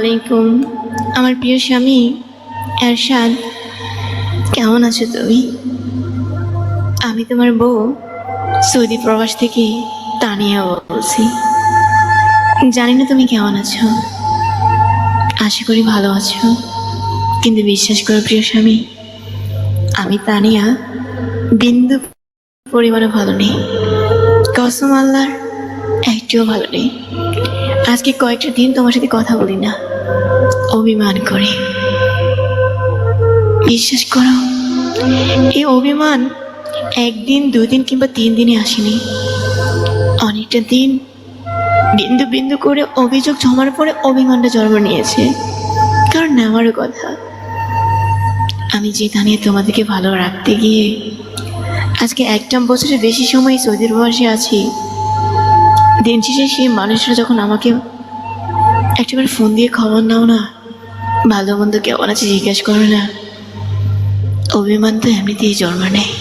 আলাইকুম। আমার প্রিয় স্বামী এরশাদ, কেমন আছো তুমি? আমি তোমার বউ সৌদি প্রবাস থেকে তানিয়া বলছি। জানি না তুমি কেমন আছো, আশা করি ভালো আছো। কিন্তু বিশ্বাস করো প্রিয় স্বামী, আমি তানিয়া বিন্দু পরিমাণে ভালো নেই। কসম আল্লাহর, একটুও ভালো নেই। আজকে কয়েকটা দিন তোমার সাথে কথা বলি না, অভিমান করে। বিশ্বাস করো, এই অভিমান একদিন, 2 দিন কিংবা 3 দিনে আসেনি। অনেকটা দিন বিন্দু বিন্দু করে অভিযোগ জমার পরে অভিমানটা জন্ম নিয়েছে। কারণ নেওয়ারও কথা, আমি যে নিয়ে তোমাদেরকে ভালো রাখতে গিয়ে আজকে 1 বছরের বেশি সময় সৌদির প্রবাসে আছি। দিন শেষে সেই মানুষরা যখন আমাকে একটাবার ফোন দিয়ে খবর নাও না, ভালো মন্দ কেমন আছে জিজ্ঞেস করো না, অভিমান তো এমনিতেই জন্ম নেয়।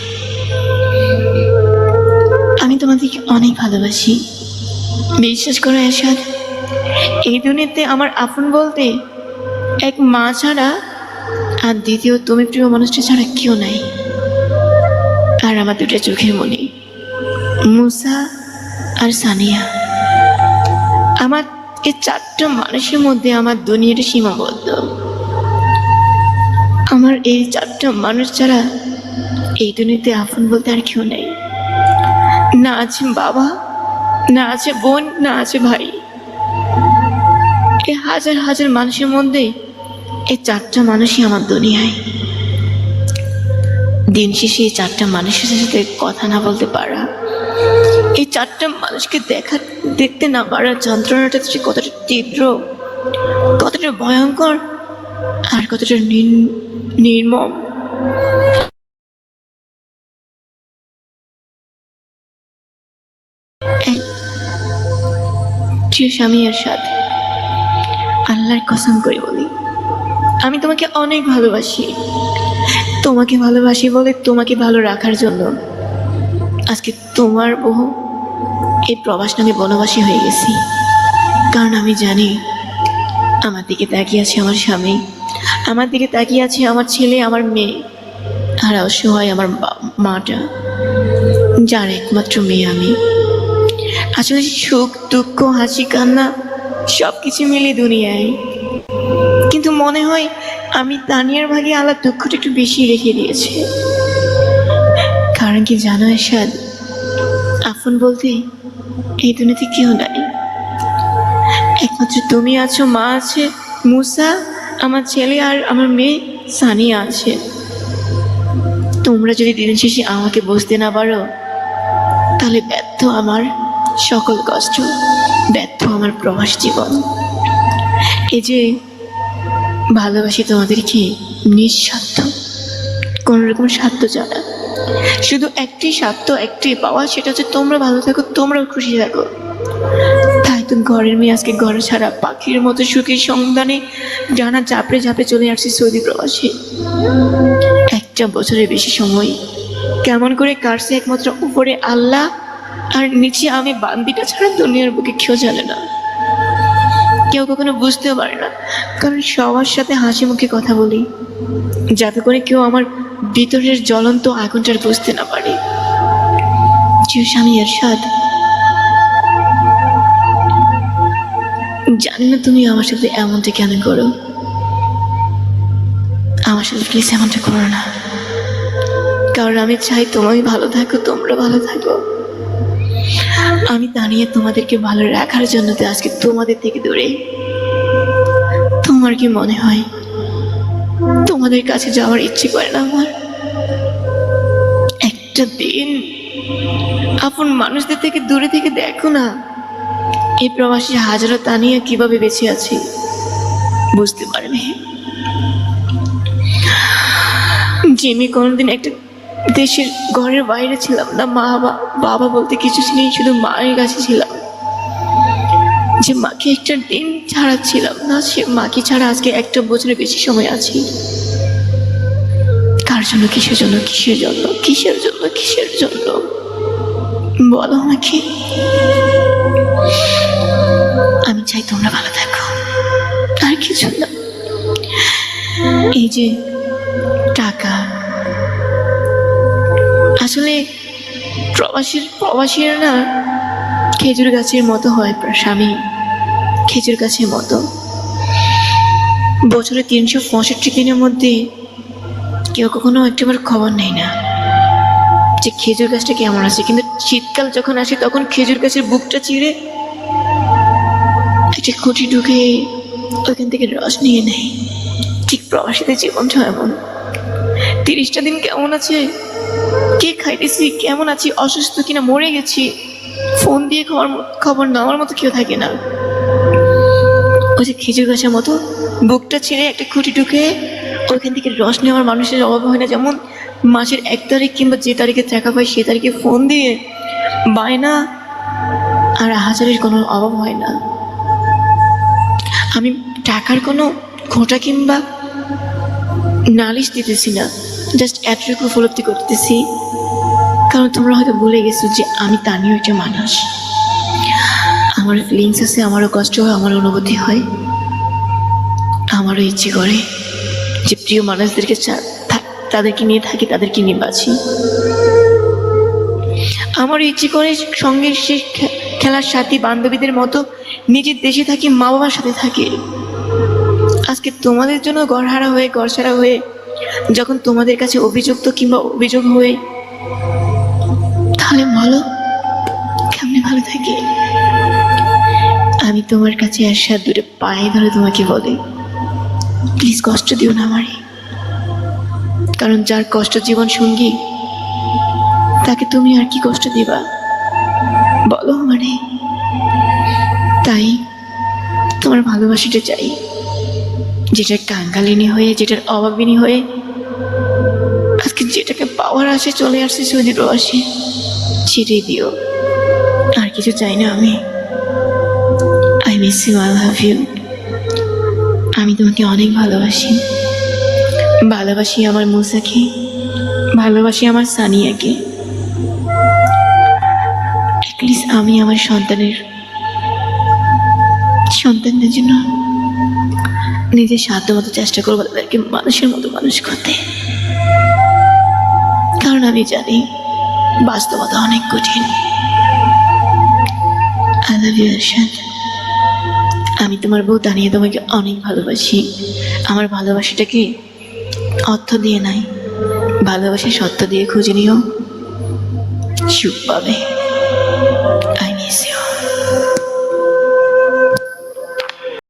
আমি তোমাদেরকে অনেক ভালোবাসি, বিশ্বাস করো এরশাদ। এই দুনিয়াতে আমার আপন বলতে এক মা ছাড়া আর দ্বিতীয় তুমি প্রিয় মানুষটা ছাড়া কেউ নাই। আর আমার 2টা চোখের মনি, মুসা আর সানিয়া। আমার এই 4টা মানুষের মধ্যে আমার দুনিয়াটা সীমাবদ্ধ। আমার এই 4টা মানুষ ছাড়া এই দুনিয়াতে আপন বলতে আর কেউ নেই। না আছে বাবা, না আছে বোন, না আছে ভাই। এই হাজার হাজার মানুষের মধ্যে এই 4টা মানুষই আমার দুনিয়ায়। দিন শেষে এই 4টা মানুষের সাথে কথা না বলতে পারা, এই 4টা মানুষকে দেখতে না পারার যন্ত্রণাটা যে কতটা তীব্র, কতটা ভয়ঙ্কর, আর কতটা নির্মম। প্রিয় স্বামী এরশাদ, আল্লাহর কসম করে বলি, আমি তোমাকে অনেক ভালোবাসি। তোমাকে ভালোবাসি বলে তোমাকে ভালো রাখার জন্য আজকে তোমার বহু এই প্রবাস নামে বনবাসী হয়ে গেছি। কারণ আমি জানি আমার দিকে তাকিয়ে আছে আমার স্বামী, আমার দিকে তাকিয়ে আছে আমার ছেলে, আমার মেয়ে, আর অসহায় আমার মাটা, যার একমাত্র মেয়ে আমি। আসলে সুখ দুঃখ হাসি কান্না সব কিছু মিলে দুনিয়ায়, কিন্তু মনে হয় আমি তানিয়ার ভাগে আলাদা দুঃখটা একটু বেশি রেখে দিয়েছে। কারণ কি জানো এরশাদ, আপন বলতে এই দুনিয়াতে কেউ নাই। একমাত্র তুমি আছো, মা আছে, মুসা আমার ছেলে, আর আমার মেয়ে সানিয়া আছে। তোমরা যদি দিন শেষে আমাকে বুঝতে না পারো, তাহলে ব্যর্থ আমার সকল কষ্ট, ব্যর্থ আমার প্রবাস জীবন। এই যে ভালোবাসি তোমাদেরকে নিঃস্বার্থ, কোন রকম স্বার্থ ছাড়া, শুধু একটি স্বার্থ, একটি পাওয়া, সেটা হচ্ছে তোমরা ভালো থাকো, তোমরাও খুশি থাকো। তাই তো ঘরের মেয়ে আজকে ঘর ছাড়া পাখির মতো সুখের সন্ধানে ডানা ঝাপড়ে ঝাপড়ে চলে আসছি সৌদি প্রবাসে। 1 বছরের বেশি সময় কেমন করে কাটছে একমাত্র উপরে আল্লাহ, আর নিচে আমি বান্দিটা ছাড়া দুনিয়ার বুকে কেউ জানে না, কেউ কখনো বুঝতেও পারে না। কারণ সবার সাথে হাসি মুখে কথা বলি, যাতে করে কেউ আমার ভিতরের জ্বলন্ত আগুনটার বুঝতে না পারে। প্রিয় স্বামী এরশাদ, জানি না তুমি আমার সাথে এমনটা কেন করো। আমার সাথে প্লিজ এমনটা করো না, কারণ আমি চাই তোমায় ভালো থাকো, তোমরা ভালো থাকো। আমি তানিয়া তোমাদেরকে ভালো রাখার জন্য তো আজকে তোমাদের থেকে দূরে। তোমার কি মনে হয় তোমাদের কাছে যাওয়ার ইচ্ছে করে না আমার? একটা দিন আপন মানুষদের থেকে দূরে থেকে দেখো না, এই প্রবাসী হাজারো তানিয়া কিভাবে বেঁচে আছে, বুঝতে পারবে যে আমি কোনোদিন একটা দেশের ঘরের বাইরে ছিলাম না, মা বাবা বলতে কিছু নেই, শুধু মায়ের কাছে ছিলাম। যে মাকে একটা দিন ছাড়া ছিলাম না, সে মাকে ছাড়া আজকে 1 বছরের বেশি সময় আছি। কার জন্য, কিসের জন্য, কিসের জন্য, কিসের জন্য, কিসের জন্য বলো আমাকে। আমি চাই তোমরা ভালো থাকো, আর আর কিছু না। এই যে টাকা, আসলে প্রবাসীরা না খেজুর গাছের মতো হয়, স্বামী খেজুর গাছের মতো। বছরে 365 দিনের মধ্যে কেউ কখনো একটাবার খবর নেয় না যে খেজুর গাছটা কেমন আছে, কিন্তু শীতকাল যখন আসে তখন খেজুর গাছের বুকটা চিরে একটা খুঁটি ঢুকে ওইখান থেকে রস নিয়ে নেয়। ঠিক প্রবাসীদের জীবনটা এমন। 30টা দিন কেমন আছে, কে খাইতেছি, কেমন আছি, অসুস্থ কিনা, মরে গেছি, ফোন দিয়ে খবর নেওয়ার মতো কেউ থাকে না। ওই যে খেজুর গাছের মতো বুকটা ছেড়ে একটা খুঁটি ঢুকে ওইখান থেকে রস নেওয়ার মানুষের অভাব হয় না। যেমন মাসের 1 তারিখ কিংবা যে তারিখে টাকা পাই সে তারিখে ফোন দিয়ে বায়না আর হাজারের কোনো অভাব হয় না। আমি টাকার কোনো খোঁটা কিংবা নালিশ দিতেছি না, জাস্ট এতটুকু উপলব্ধি করতেছি, কারণ তোমরা হয়তো ভুলে গেছো যে আমি তানিও একটা মানুষ। আমার ফিলিংস আছে, আমারও কষ্ট হয়, আমার অনুভূতি হয়, আমারও ইচ্ছে করে যে প্রিয় মানুষদেরকে তাদেরকে নিয়ে থাকি, তাদেরকে নিয়ে বাঁচি। আমারও ইচ্ছে করে সঙ্গের শেষ খেলার সাথী বান্ধবীদের মতো নিজের দেশে থাকি, মা বাবার সাথে থাকি। আজকে তোমাদের জন্য ঘরহারা হয়ে, ঘরছাড়া হয়ে, যখন তোমাদের কাছে অভিযুক্ত কিংবা অভিযোগ হয়ে, তাহলে বলো কেমনে ভালো থাকি? আমি তোমার কাছে আসার দুটো পায়ে ধরে তোমাকে বলি, প্লিজ কষ্ট দিও না আমারে, কারণ যার কষ্ট জীবন সঙ্গী তাকে তুমি আর কি কষ্ট দিবা বলো আমারে? তাই তোমার ভালোবাসাটা চাই, যেটার কাঙ্গালিনী হয়ে, যেটার অভাবিনী হয়ে আজকে যেটাকে পাওয়ার আসে চলে আসছে সৌদি প্রবাসী, সেটাই দিও। আর কিছু চাই না আমি। I miss you, I love you. আমি তোমাকে অনেক ভালোবাসি। ভালোবাসি আমার মুসাকে, ভালোবাসি আমার সানিয়াকে। অ্যাটলিস্ট আমি আমার সন্তানদের জন্য নিজের সাধ্য মতো চেষ্টা করবো তাদেরকে মানুষের মতো মানুষ করতে, কারণ আমি জানি বাস্তবতা অনেক কঠিন। I love you Arshad. আমি তোমার বউ তানিয়া তোমাকে অনেক ভালোবাসি। আমার ভালোবাসাটাকে অর্থ দিয়ে নাই, ভালোবাসা সত্য দিয়ে খুঁজে নিও, সুখ পাবে। I miss you.